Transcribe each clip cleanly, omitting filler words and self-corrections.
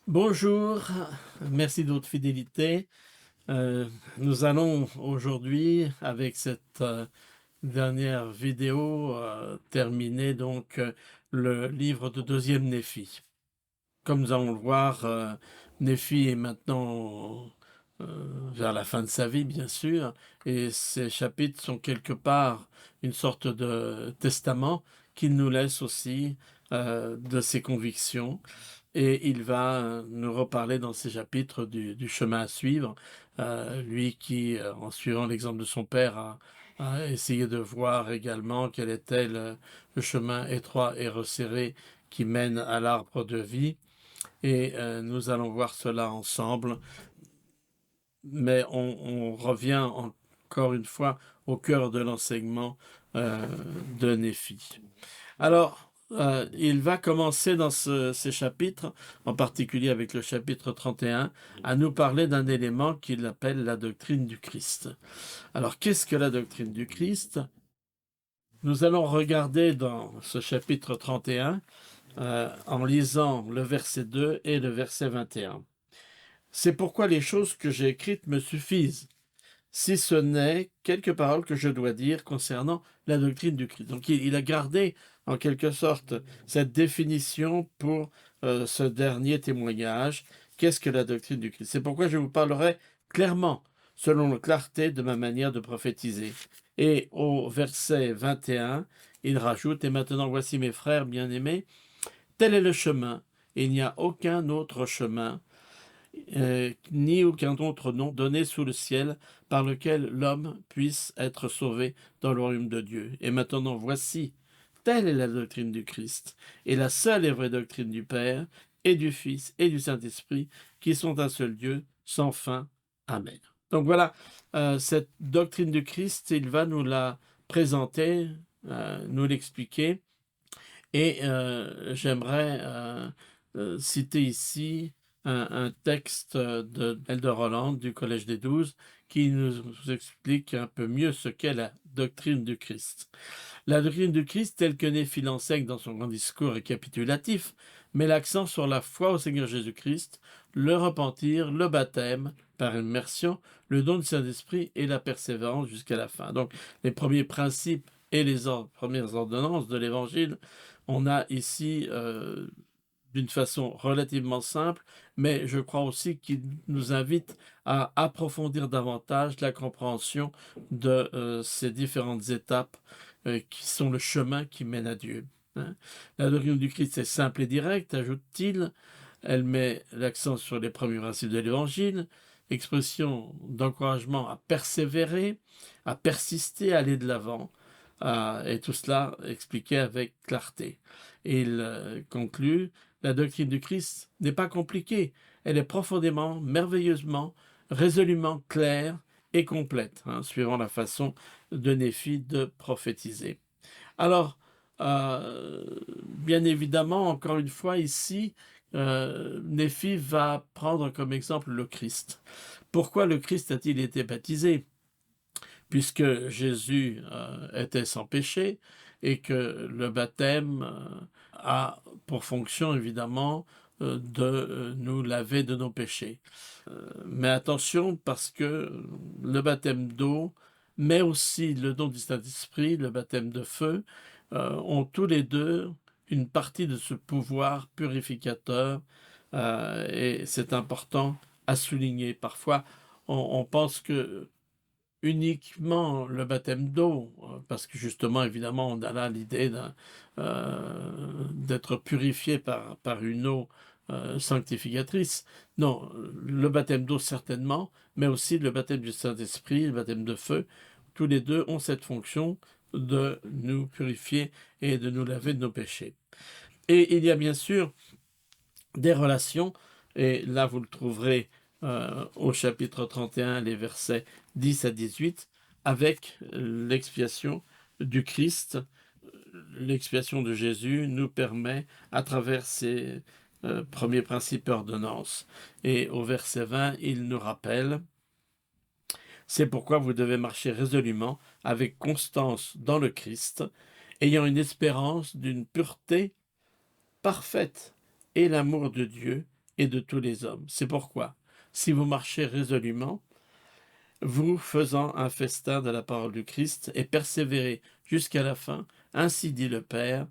Bonjour, merci de votre fidélité. Nous allons aujourd'hui, avec cette dernière vidéo, terminer le livre de deuxième Néphi. Comme nous allons le voir, Néphi est maintenant vers la fin de sa vie, bien sûr, et ces chapitres sont quelque part une sorte de testament qu'il nous laisse aussi de ses convictions. Et il va nous reparler dans ces chapitres du chemin à suivre, lui qui, en suivant l'exemple de son père, a essayé de voir également quel était le chemin étroit et resserré qui mène à l'arbre de vie. Et nous allons voir cela ensemble, mais on revient encore une fois au cœur de l'enseignement euh, de Néphi. Alors, il va commencer dans ces chapitres, en particulier avec le chapitre 31, à nous parler d'un élément qu'il appelle la doctrine du Christ. Alors, qu'est-ce que la doctrine du Christ? Nous allons regarder dans ce chapitre 31, en lisant le verset 2 et le verset 21. C'est pourquoi les choses que j'ai écrites me suffisent, si ce n'est quelques paroles que je dois dire concernant la doctrine du Christ. Donc il a gardé en quelque sorte cette définition pour ce dernier témoignage. Qu'est-ce que la doctrine du Christ? C'est pourquoi je vous parlerai clairement, selon la clarté de ma manière de prophétiser. Et au verset 21, il rajoute, et maintenant voici mes frères bien-aimés, tel est le chemin, et il n'y a aucun autre chemin ni aucun autre nom donné sous le ciel par lequel l'homme puisse être sauvé dans le royaume de Dieu. Et maintenant, voici, telle est la doctrine du Christ, et la seule et vraie doctrine du Père, et du Fils, et du Saint-Esprit, qui sont un seul Dieu, sans fin. Amen. Donc voilà, cette doctrine du Christ, il va nous la présenter, nous l'expliquer, et j'aimerais citer ici un texte de Elder Roland du Collège des Douze qui nous explique un peu mieux ce qu'est la doctrine du Christ. La doctrine du Christ, telle que Néphi l'enseigne dans son grand discours récapitulatif, met l'accent sur la foi au Seigneur Jésus-Christ, le repentir, le baptême par immersion, le don du Saint-Esprit et la persévérance jusqu'à la fin. Donc les premiers principes et les premières ordonnances de l'Évangile, on a ici d'une façon relativement simple, mais je crois aussi qu'il nous invite à approfondir davantage la compréhension de ces différentes étapes qui sont le chemin qui mène à Dieu. Hein. La doctrine du Christ est simple et directe, ajoute-t-il. Elle met l'accent sur les premiers principes de l'Évangile, expression d'encouragement à persévérer, à persister, à aller de l'avant, et tout cela expliqué avec clarté. Et il conclut, la doctrine du Christ n'est pas compliquée, elle est profondément, merveilleusement, résolument claire et complète, hein, suivant la façon de Néphi de prophétiser. Alors, bien évidemment, encore une fois, ici, Néphi va prendre comme exemple le Christ. Pourquoi le Christ a-t-il été baptisé? Puisque Jésus était sans péché et que le baptême a pour fonction, évidemment, de nous laver de nos péchés. Mais attention, parce que le baptême d'eau, mais aussi le don du Saint-Esprit, le baptême de feu, ont tous les deux une partie de ce pouvoir purificateur, et c'est important à souligner. Parfois, on pense que uniquement le baptême d'eau, parce que justement, évidemment, on a là l'idée d'être purifié par une eau sanctificatrice. Non, le baptême d'eau certainement, mais aussi le baptême du Saint-Esprit, le baptême de feu, tous les deux ont cette fonction de nous purifier et de nous laver de nos péchés. Et il y a bien sûr des relations, et là vous le trouverez au chapitre 31, les versets 10 à 18, avec l'expiation du Christ. L'expiation de Jésus nous permet, à travers ces premiers principes et ordonnances. Et au verset 20, il nous rappelle, c'est pourquoi vous devez marcher résolument, avec constance dans le Christ, ayant une espérance d'une pureté parfaite et l'amour de Dieu et de tous les hommes. C'est pourquoi, si vous marchez résolument, vous faisant un festin de la parole du Christ et persévérez jusqu'à la fin, ainsi dit le Père,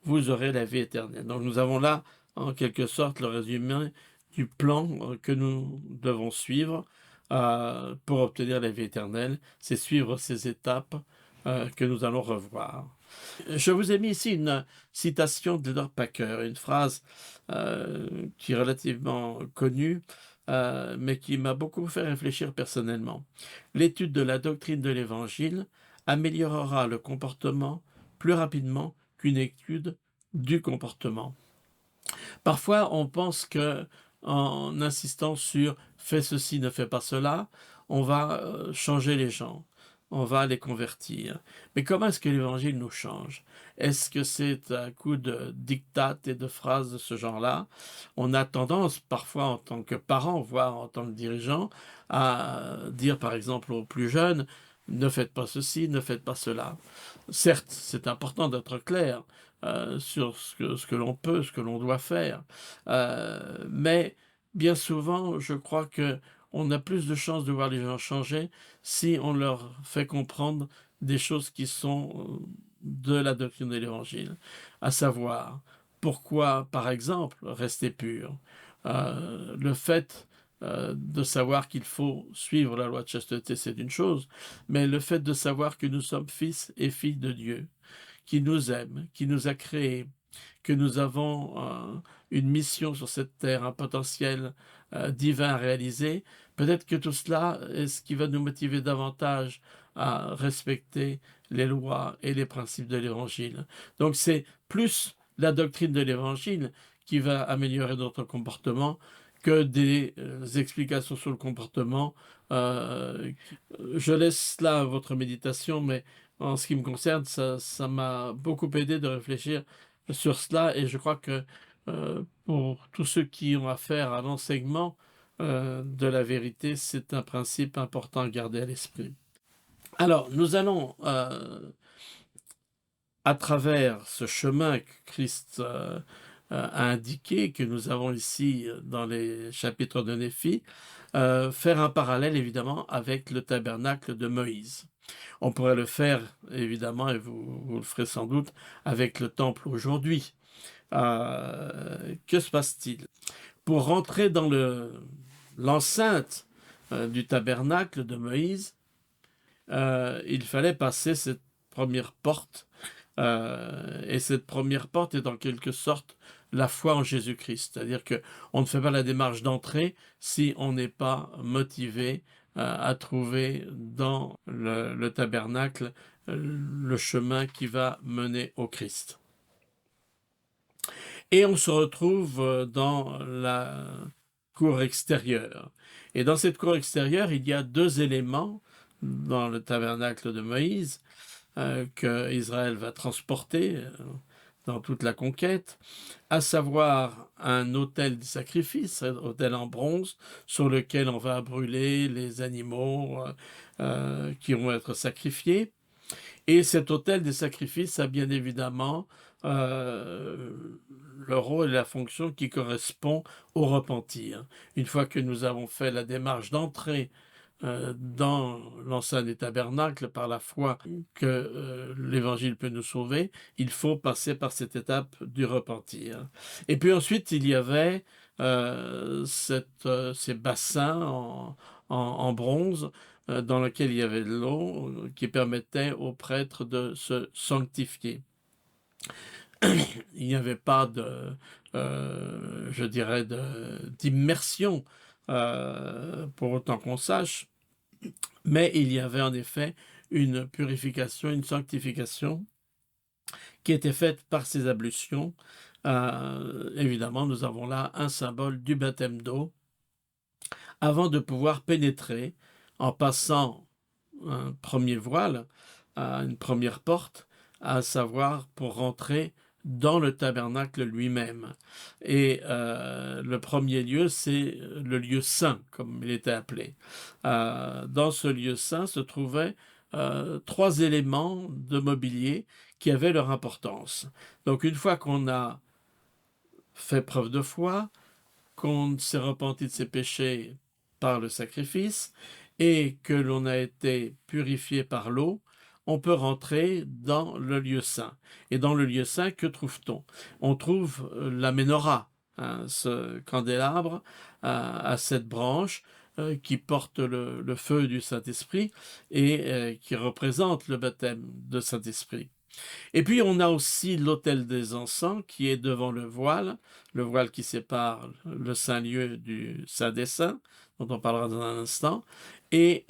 vous aurez la vie éternelle. Donc nous avons là, en quelque sorte, le résumé du plan que nous devons suivre pour obtenir la vie éternelle. C'est suivre ces étapes que nous allons revoir. Je vous ai mis ici une citation de Lord Packer, une phrase qui est relativement connue, mais qui m'a beaucoup fait réfléchir personnellement. L'étude de la doctrine de l'Évangile améliorera le comportement plus rapidement qu'une étude du comportement. Parfois, on pense que en insistant sur fais ceci, ne fais pas cela, on va changer les gens, on va les convertir. Mais comment est-ce que l'Évangile nous change? Est-ce que c'est un coup de diktat et de phrases de ce genre-là? On a tendance, parfois en tant que parent, voire en tant que dirigeant, à dire par exemple aux plus jeunes, ne faites pas ceci, ne faites pas cela. Certes, c'est important d'être clair sur ce que l'on peut, ce que l'on doit faire, mais bien souvent, je crois que on a plus de chances de voir les gens changer si on leur fait comprendre des choses qui sont de la doctrine de l'Évangile, à savoir pourquoi, par exemple, rester pur. Le fait de savoir qu'il faut suivre la loi de chasteté, c'est une chose, mais le fait de savoir que nous sommes fils et filles de Dieu, qui nous aime, qui nous a créés, que nous avons une mission sur cette terre, un potentiel divin à réaliser, peut-être que tout cela est ce qui va nous motiver davantage à respecter les lois et les principes de l'Évangile. Donc c'est plus la doctrine de l'Évangile qui va améliorer notre comportement que des explications sur le comportement. Je laisse là votre méditation, mais en ce qui me concerne, ça m'a beaucoup aidé de réfléchir sur cela et je crois que pour tous ceux qui ont affaire à l'enseignement de la vérité, c'est un principe important à garder à l'esprit. Alors, nous allons, à travers ce chemin que Christ a indiqué, que nous avons ici dans les chapitres de Néphi, faire un parallèle évidemment avec le tabernacle de Moïse. On pourrait le faire évidemment, et vous le ferez sans doute, avec le temple aujourd'hui. Que se passe-t-il? Pour rentrer dans l'enceinte du tabernacle de Moïse, il fallait passer cette première porte. Et cette première porte est en quelque sorte la foi en Jésus-Christ. C'est-à-dire qu'on ne fait pas la démarche d'entrée si on n'est pas motivé à trouver dans le tabernacle le chemin qui va mener au Christ. Et on se retrouve dans la cour extérieure. Et dans cette cour extérieure, il y a deux éléments dans le tabernacle de Moïse que Israël va transporter dans toute la conquête, à savoir un autel de sacrifice, un autel en bronze, sur lequel on va brûler les animaux qui vont être sacrifiés. Et cet autel des sacrifices a bien évidemment le rôle et la fonction qui correspond au repentir. Une fois que nous avons fait la démarche d'entrer dans l'enceinte des tabernacles par la foi que l'Évangile peut nous sauver, il faut passer par cette étape du repentir. Et puis ensuite, il y avait ces bassins en bronze dans lesquels il y avait de l'eau qui permettait aux prêtres de se sanctifier. Il n'y avait pas de, je dirais, d'immersion pour autant qu'on sache, mais il y avait en effet une purification, une sanctification qui était faite par ces ablutions. Évidemment, nous avons là un symbole du baptême d'eau avant de pouvoir pénétrer en passant un premier voile, une première porte, à savoir pour rentrer dans le tabernacle lui-même. Et le premier lieu, c'est le lieu saint, comme il était appelé. Dans ce lieu saint se trouvaient trois éléments de mobilier qui avaient leur importance. Donc une fois qu'on a fait preuve de foi, qu'on s'est repenti de ses péchés par le sacrifice et que l'on a été purifié par l'eau, on peut rentrer dans le lieu saint. Et dans le lieu saint, que trouve-t-on? On trouve la menorah, hein, ce candélabre à 7 branches qui porte le feu du Saint-Esprit et qui représente le baptême de Saint-Esprit. Et puis on a aussi l'autel des encens qui est devant le voile qui sépare le Saint-Lieu du Saint des Saints, dont on parlera dans un instant. Et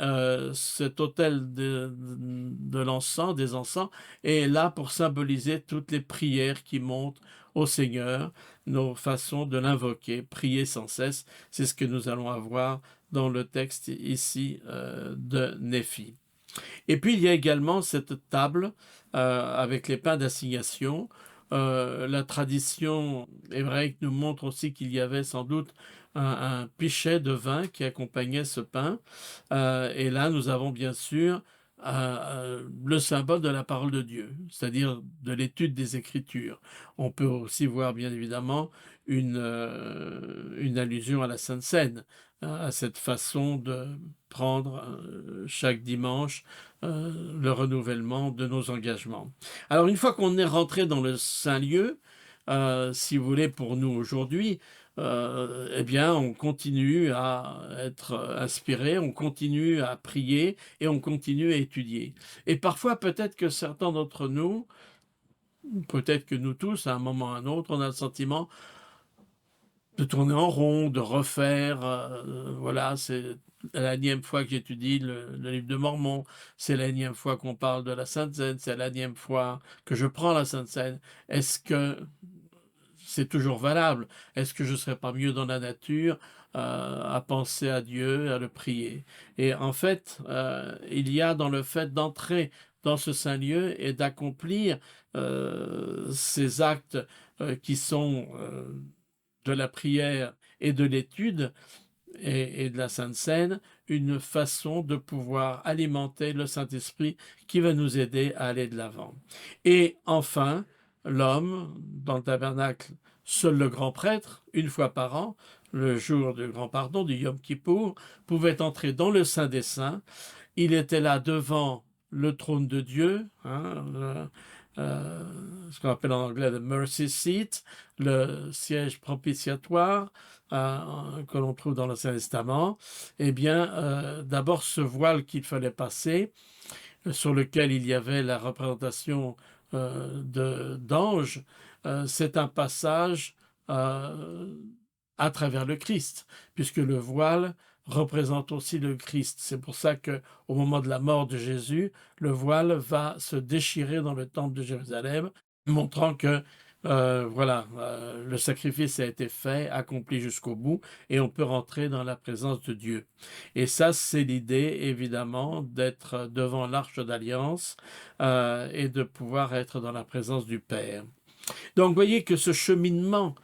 cet autel de l'encens, des encens, est là pour symboliser toutes les prières qui montent au Seigneur, nos façons de l'invoquer, prier sans cesse. C'est ce que nous allons avoir dans le texte ici de Néphi. Et puis il y a également cette table avec les pains d'assignation. La tradition hébraïque nous montre aussi qu'il y avait sans doute un pichet de vin qui accompagnait ce pain. Et là, nous avons bien sûr le symbole de la parole de Dieu, c'est-à-dire de l'étude des Écritures. On peut aussi voir bien évidemment une allusion à la Sainte Seine, à cette façon de prendre chaque dimanche le renouvellement de nos engagements. Alors une fois qu'on est rentré dans le Saint-Lieu, si vous voulez pour nous aujourd'hui, eh bien on continue à être inspiré, on continue à prier et on continue à étudier. Et parfois peut-être que certains d'entre nous, peut-être que nous tous, à un moment ou à un autre, on a le sentiment de tourner en rond, de refaire, voilà, c'est la énième fois que j'étudie le livre de Mormon, c'est la énième fois qu'on parle de la Sainte Seine, c'est la énième fois que je prends la Sainte Seine. Est-ce que c'est toujours valable? Est-ce que je ne serais pas mieux dans la nature à penser à Dieu, à le prier? Et en fait, il y a dans le fait d'entrer dans ce saint lieu et d'accomplir ces actes qui sont de la prière et de l'étude et de la Sainte Seine, une façon de pouvoir alimenter le Saint-Esprit qui va nous aider à aller de l'avant. Et enfin, l'homme, dans le tabernacle, seul le grand prêtre, une fois par an, le jour du grand pardon, du Yom Kippour, pouvait entrer dans le Saint des Saints. Il était là devant le trône de Dieu, hein, ce qu'on appelle en anglais le mercy seat, le siège propitiatoire que l'on trouve dans l'Ancien Testament. Eh bien, d'abord ce voile qu'il fallait passer, sur lequel il y avait la représentation d'anges, c'est un passage à travers le Christ, puisque le voile représente aussi le Christ. C'est pour ça que, au moment de la mort de Jésus, le voile va se déchirer dans le temple de Jérusalem, montrant que le sacrifice a été fait, accompli jusqu'au bout, et on peut rentrer dans la présence de Dieu. Et ça, c'est l'idée, évidemment, d'être devant l'arche d'alliance et de pouvoir être dans la présence du Père. Donc, vous voyez que ce cheminement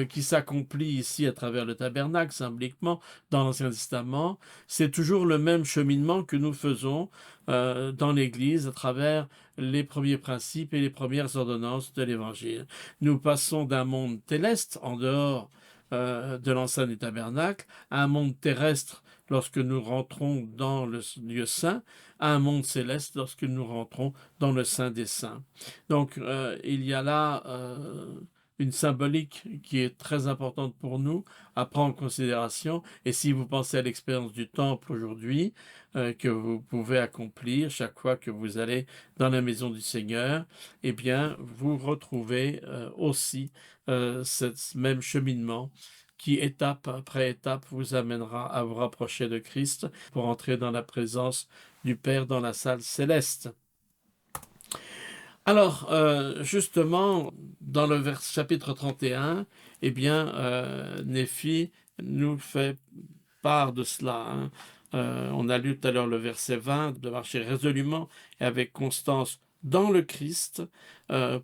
qui s'accomplit ici à travers le tabernacle, symboliquement, dans l'Ancien Testament, c'est toujours le même cheminement que nous faisons dans l'Église à travers les premiers principes et les premières ordonnances de l'Évangile. Nous passons d'un monde céleste, en dehors de l'enceinte du tabernacle, à un monde terrestre lorsque nous rentrons dans le lieu saint, à un monde céleste lorsque nous rentrons dans le Saint des Saints. Donc, il y a là une symbolique qui est très importante pour nous à prendre en considération. Et si vous pensez à l'expérience du temple aujourd'hui, que vous pouvez accomplir chaque fois que vous allez dans la maison du Seigneur, eh bien, vous retrouvez aussi ce même cheminement qui, étape après étape, vous amènera à vous rapprocher de Christ pour entrer dans la présence du Père dans la salle céleste. Alors, justement, dans le chapitre 31, eh bien, Néphi nous fait part de cela. Hein. On a lu tout à l'heure le verset 20, de marcher résolument et avec constance dans le Christ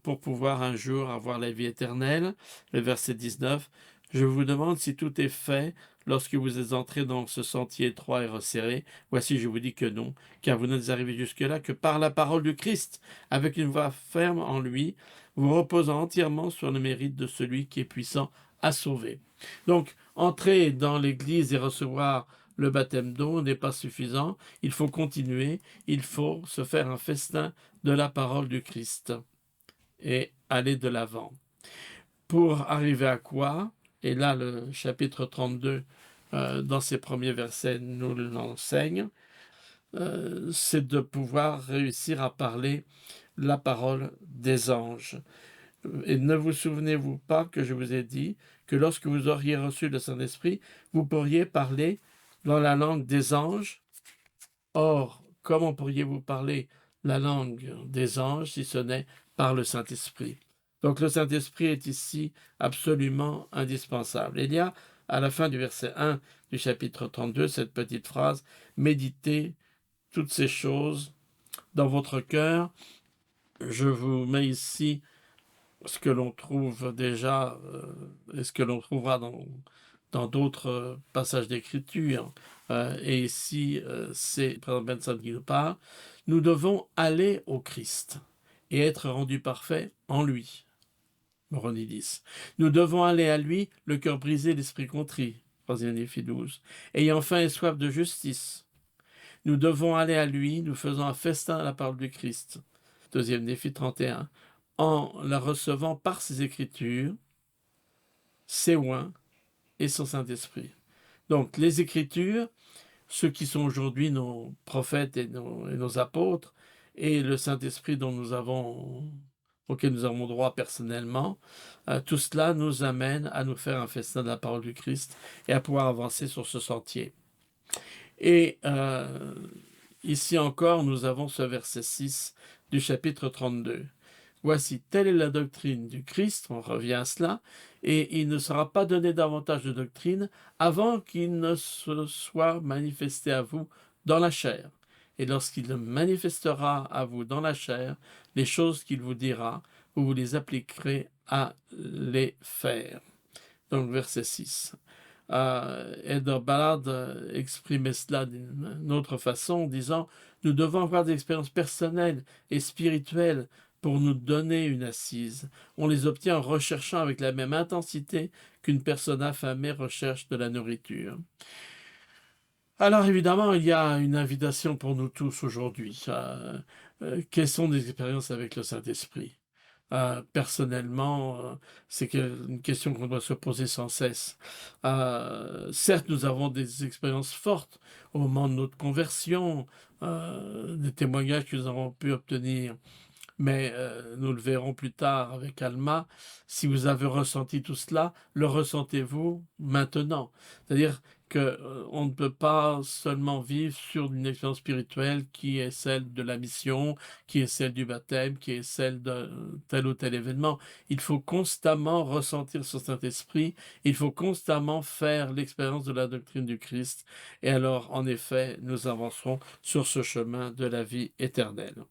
pour pouvoir un jour avoir la vie éternelle. Le verset 19, je vous demande si tout est fait lorsque vous êtes entrés dans ce sentier étroit et resserré. Voici, je vous dis que non, car vous n'êtes arrivés jusque-là que par la parole du Christ, avec une voix ferme en lui, vous reposant entièrement sur le mérite de celui qui est puissant à sauver. Donc, Entrer dans l'Église et recevoir le baptême d'eau n'est pas suffisant. Il faut continuer. Il faut se faire un festin de la parole du Christ et aller de l'avant. Pour arriver à quoi? Et là, le chapitre 32, dans ses premiers versets, nous l'enseigne. C'est de pouvoir réussir à parler la parole des anges. Et ne vous souvenez-vous pas que je vous ai dit que lorsque vous auriez reçu le Saint-Esprit, vous pourriez parler dans la langue des anges? Or, comment pourriez-vous parler la langue des anges si ce n'est par le Saint-Esprit? Donc le Saint-Esprit est ici absolument indispensable. Il y a à la fin du verset 1 du chapitre 32 cette petite phrase: méditez toutes ces choses dans votre cœur. Je vous mets ici ce que l'on trouve déjà et ce que l'on trouvera dans d'autres passages d'écriture. Et ici, c'est par exemple Benson qui nous parle. Nous devons aller au Christ et être rendus parfaits en lui. Moroni 10. Nous devons aller à lui, le cœur brisé, l'esprit contrit. 3e défi 12. Ayant faim et soif de justice. Nous devons aller à lui, nous faisons un festin à la parole du Christ. 2e défi 31. En la recevant par ses Écritures, ses oins et son Saint-Esprit. Donc les Écritures, ceux qui sont aujourd'hui nos prophètes et nos apôtres, et le Saint-Esprit auquel nous avons droit personnellement, tout cela nous amène à nous faire un festin de la parole du Christ et à pouvoir avancer sur ce sentier. Et ici encore, nous avons ce verset 6 du chapitre 32. Voici, telle est la doctrine du Christ, on revient à cela, et il ne sera pas donné davantage de doctrine avant qu'il ne se soit manifesté à vous dans la chair. Et lorsqu'il manifestera à vous dans la chair les choses qu'il vous dira, vous les appliquerez à les faire. Donc verset 6. Elder Ballard exprimait cela d'une autre façon en disant « Nous devons avoir des expériences personnelles et spirituelles pour nous donner une assise. On les obtient en recherchant avec la même intensité qu'une personne affamée recherche de la nourriture. » Alors évidemment, il y a une invitation pour nous tous aujourd'hui. Quelles sont nos expériences avec le Saint-Esprit? Personnellement, c'est une question qu'on doit se poser sans cesse. Certes, nous avons des expériences fortes au moment de notre conversion, des témoignages que nous avons pu obtenir, mais nous le verrons plus tard avec Alma. Si vous avez ressenti tout cela, le ressentez-vous maintenant? C'est-à-dire qu'on ne peut pas seulement vivre sur une expérience spirituelle qui est celle de la mission, qui est celle du baptême, qui est celle de tel ou tel événement. Il faut constamment ressentir ce Saint-Esprit, il faut constamment faire l'expérience de la doctrine du Christ, et alors, en effet, nous avancerons sur ce chemin de la vie éternelle.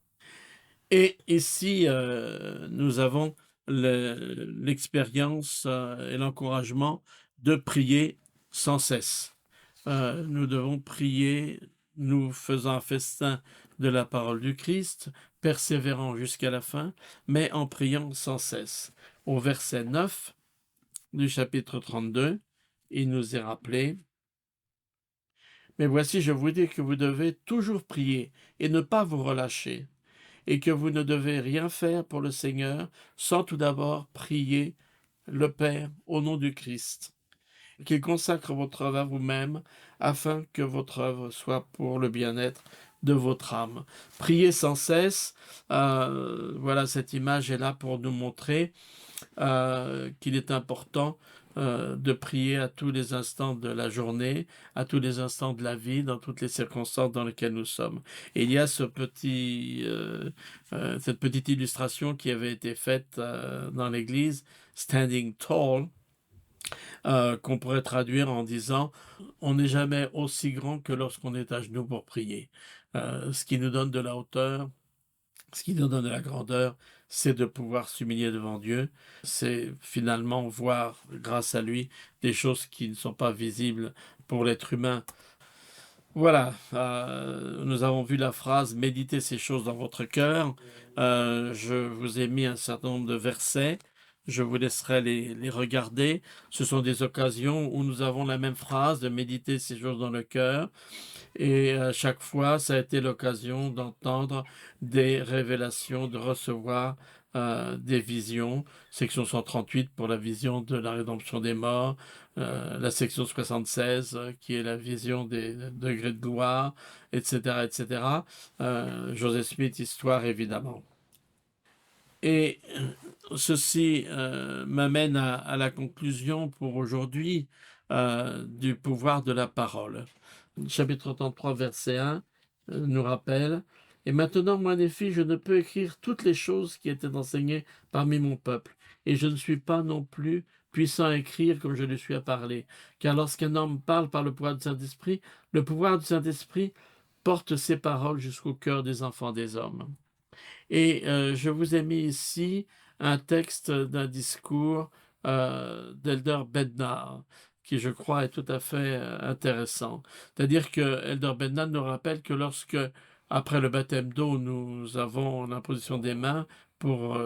Et ici, nous avons l'expérience et l'encouragement de prier sans cesse. Nous devons prier, nous faisant un festin de la parole du Christ, persévérant jusqu'à la fin, mais en priant sans cesse. Au verset 9 du chapitre 32, il nous est rappelé « Mais voici, je vous dis que vous devez toujours prier et ne pas vous relâcher, et que vous ne devez rien faire pour le Seigneur sans tout d'abord prier le Père au nom du Christ, qu'il consacre votre œuvre à vous-même, afin que votre œuvre soit pour le bien-être de votre âme. » Priez sans cesse, voilà, cette image est là pour nous montrer qu'il est important de prier à tous les instants de la journée, à tous les instants de la vie, dans toutes les circonstances dans lesquelles nous sommes. Et il y a cette petite illustration qui avait été faite dans l'Église, Standing Tall, qu'on pourrait traduire en disant « On n'est jamais aussi grand que lorsqu'on est à genoux pour prier ». Ce qui nous donne de la hauteur, ce qui nous donne de la grandeur, c'est de pouvoir s'humilier devant Dieu. C'est finalement voir, grâce à lui, des choses qui ne sont pas visibles pour l'être humain. Voilà, nous avons vu la phrase « Méditez ces choses dans votre cœur ». Je vous ai mis un certain nombre de versets Je vous laisserai les regarder. Ce sont des occasions où nous avons la même phrase de méditer ces choses dans le cœur. Et à chaque fois, ça a été l'occasion d'entendre des révélations, de recevoir des visions. Section 138 pour la vision de la rédemption des morts, la section 76 qui est la vision des degrés de gloire, etc., etc. Joseph Smith, histoire évidemment. Et ceci m'amène à la conclusion pour aujourd'hui du pouvoir de la parole. Chapitre 33, verset 1 nous rappelle: « Et maintenant, moi, les filles, je ne peux écrire toutes les choses qui étaient enseignées parmi mon peuple, et je ne suis pas non plus puissant à écrire comme je le suis à parler. Car lorsqu'un homme parle par le pouvoir du Saint-Esprit, le pouvoir du Saint-Esprit porte ses paroles jusqu'au cœur des enfants des hommes. » Et je vous ai mis ici un texte d'un discours d'Elder Bednar, qui je crois est tout à fait intéressant. C'est-à-dire que Elder Bednar nous rappelle que lorsque, après le baptême d'eau, nous avons l'imposition des mains pour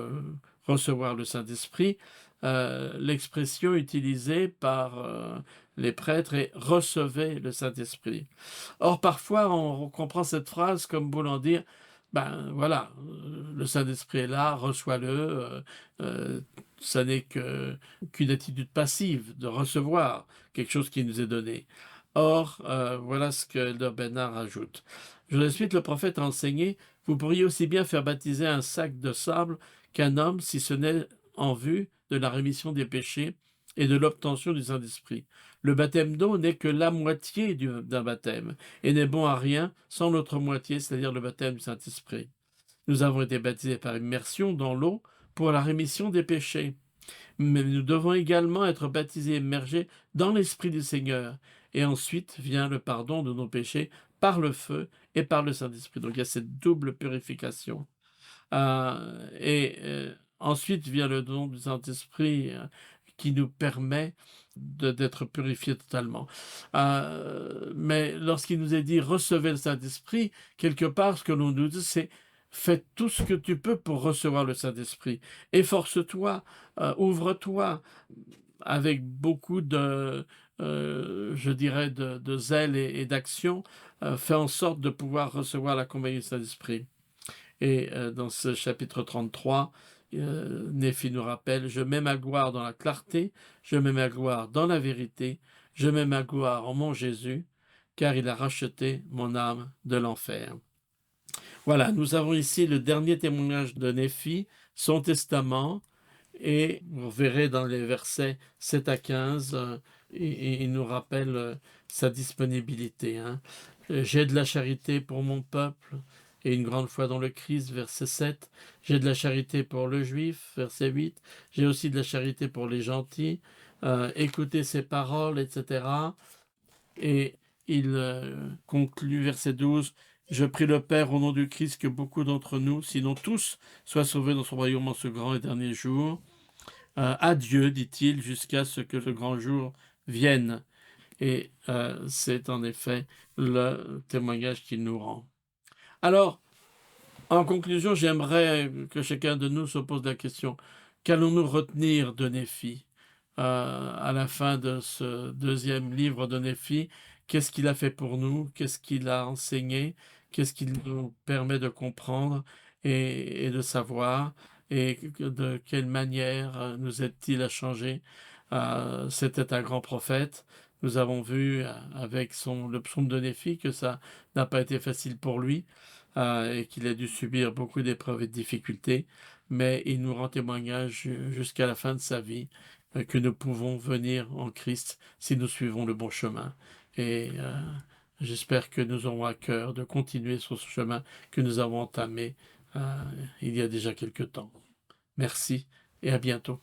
recevoir le Saint-Esprit, l'expression utilisée par les prêtres est « recevez le Saint-Esprit ». Or, parfois, on comprend cette phrase comme voulant dire: ben voilà, le Saint-Esprit est là, reçois-le. Ça n'est qu'une attitude passive de recevoir quelque chose qui nous est donné. Or, voilà ce que Elder Bernard ajoute. Joseph Smith, le prophète, a enseigné: vous pourriez aussi bien faire baptiser un sac de sable qu'un homme, si ce n'est en vue de la rémission des péchés et de l'obtention du Saint-Esprit. Le baptême d'eau n'est que la moitié d'un baptême, et n'est bon à rien sans l'autre moitié, c'est-à-dire le baptême du Saint-Esprit. Nous avons été baptisés par immersion dans l'eau pour la rémission des péchés, mais nous devons également être baptisés et immergés dans l'Esprit du Seigneur, et ensuite vient le pardon de nos péchés par le feu et par le Saint-Esprit. Donc il y a cette double purification. Ensuite vient le don du Saint-Esprit qui nous permet d'être purifiés totalement. Mais lorsqu'il nous est dit « recevez le Saint-Esprit », quelque part, ce que l'on nous dit, c'est « fais tout ce que tu peux pour recevoir le Saint-Esprit. Efforce-toi, ouvre-toi » avec beaucoup de, je dirais, de zèle et d'action, fais en sorte de pouvoir recevoir la compagnie du Saint-Esprit. Et dans ce chapitre 33, Néphi nous rappelle: « Je mets ma gloire dans la clarté, je mets ma gloire dans la vérité, je mets ma gloire en mon Jésus, car il a racheté mon âme de l'enfer. » Voilà, nous avons ici le dernier témoignage de Néphi, son testament, et vous verrez dans les versets 7 à 15, il nous rappelle sa disponibilité. Hein. J'ai de la charité pour mon peuple et une grande foi dans le Christ, verset 7. J'ai de la charité pour le juif, verset 8. J'ai aussi de la charité pour les gentils. Écoutez ses paroles, etc. Et il conclut, verset 12. Je prie le Père au nom du Christ que beaucoup d'entre nous, sinon tous, soient sauvés dans son royaume en ce grand et dernier jour. Adieu, dit-il, jusqu'à ce que le grand jour vienne. Et c'est en effet le témoignage qu'il nous rend. Alors, en conclusion, j'aimerais que chacun de nous se pose la question: qu'allons-nous retenir de Néphi à la fin de ce deuxième livre de Néphi? Qu'est-ce qu'il a fait pour nous? Qu'est-ce qu'il a enseigné? Qu'est-ce qu'il nous permet de comprendre et de savoir? Et de quelle manière nous aide-t-il à changer? C'était un grand prophète. Nous avons vu avec le psaume de Néphi que ça n'a pas été facile pour lui et qu'il a dû subir beaucoup d'épreuves et de difficultés, mais il nous rend témoignage jusqu'à la fin de sa vie que nous pouvons venir en Christ si nous suivons le bon chemin. Et j'espère que nous aurons à cœur de continuer sur ce chemin que nous avons entamé il y a déjà quelque temps. Merci et à bientôt.